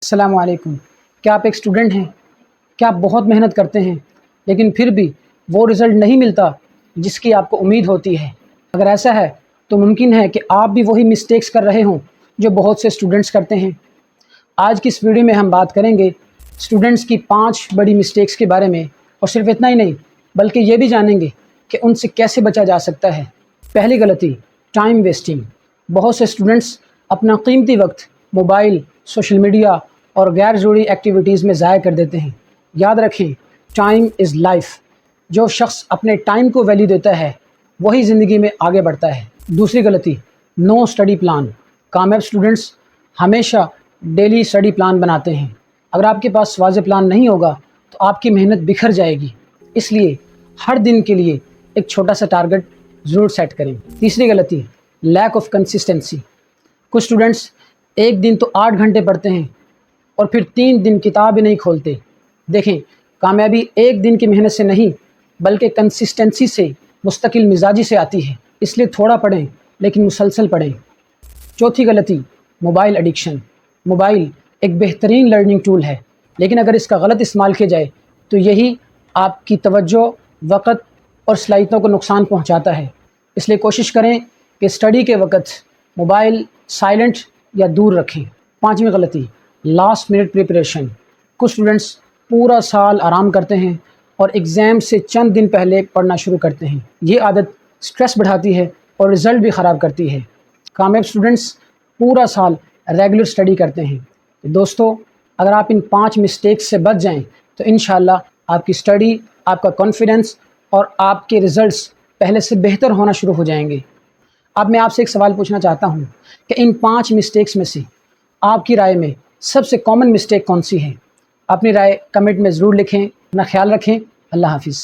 السلام علیکم۔ کیا آپ ایک اسٹوڈنٹ ہیں؟ کیا آپ بہت محنت کرتے ہیں لیکن پھر بھی وہ رزلٹ نہیں ملتا جس کی آپ کو امید ہوتی ہے؟ اگر ایسا ہے تو ممکن ہے کہ آپ بھی وہی مسٹیکس کر رہے ہوں جو بہت سے اسٹوڈنٹس کرتے ہیں۔ آج کی اس ویڈیو میں ہم بات کریں گے اسٹوڈنٹس کی 5 بڑی مسٹیکس کے بارے میں، اور صرف اتنا ہی نہیں بلکہ یہ بھی جانیں گے کہ ان سے کیسے بچا جا سکتا ہے۔ پہلی غلطی، ٹائم ویسٹنگ۔ بہت سے اسٹوڈنٹس اپنا قیمتی وقت موبائل، سوشل میڈیا اور غیر ضروری ایکٹیویٹیز میں ضائع کر دیتے ہیں۔ یاد رکھیں، ٹائم از لائف۔ جو شخص اپنے ٹائم کو ویلیو دیتا ہے وہی زندگی میں آگے بڑھتا ہے۔ دوسری غلطی، نو اسٹڈی پلان۔ کامیاب اسٹوڈنٹس ہمیشہ ڈیلی اسٹڈی پلان بناتے ہیں۔ اگر آپ کے پاس واضح پلان نہیں ہوگا تو آپ کی محنت بکھر جائے گی، اس لیے ہر دن کے لیے ایک چھوٹا سا ٹارگٹ ضرور سیٹ کریں۔ تیسری غلطی، لیک آف کنسسٹنسی۔ کچھ اسٹوڈنٹس ایک دن تو 8 گھنٹے پڑھتے ہیں اور پھر 3 دن کتاب ہی نہیں کھولتے۔ دیکھیں، کامیابی ایک دن کی محنت سے نہیں بلکہ کنسسٹنسی سے، مستقل مزاجی سے آتی ہے۔ اس لیے تھوڑا پڑھیں لیکن مسلسل پڑھیں۔ چوتھی غلطی، موبائل ایڈکشن۔ موبائل ایک بہترین لرننگ ٹول ہے، لیکن اگر اس کا غلط استعمال کیا جائے تو یہی آپ کی توجہ، وقت اور صلاحیتوں کو نقصان پہنچاتا ہے۔ اس لیے کوشش کریں کہ اسٹڈی کے وقت موبائل سائلنٹ یا دور رکھیں۔ پانچویں غلطی، لاسٹ منٹ پریپریشن۔ کچھ اسٹوڈنٹس پورا سال آرام کرتے ہیں اور ایگزام سے چند دن پہلے پڑھنا شروع کرتے ہیں۔ یہ عادت سٹریس بڑھاتی ہے اور رزلٹ بھی خراب کرتی ہے۔ کامیاب اسٹوڈنٹس پورا سال ریگولر اسٹڈی کرتے ہیں۔ دوستو، اگر آپ ان 5 مسٹیکس سے بچ جائیں تو انشاءاللہ آپ کی اسٹڈی، آپ کا کانفیڈنس اور آپ کے رزلٹس پہلے سے بہتر ہونا شروع ہو جائیں گے۔ اب میں آپ سے ایک سوال پوچھنا چاہتا ہوں کہ ان 5 مسٹیکس میں سے آپ کی رائے میں سب سے کامن مسٹیک کون سی ہے؟ اپنی رائے کمنٹ میں ضرور لکھیں۔ اپنا خیال رکھیں۔ اللہ حافظ۔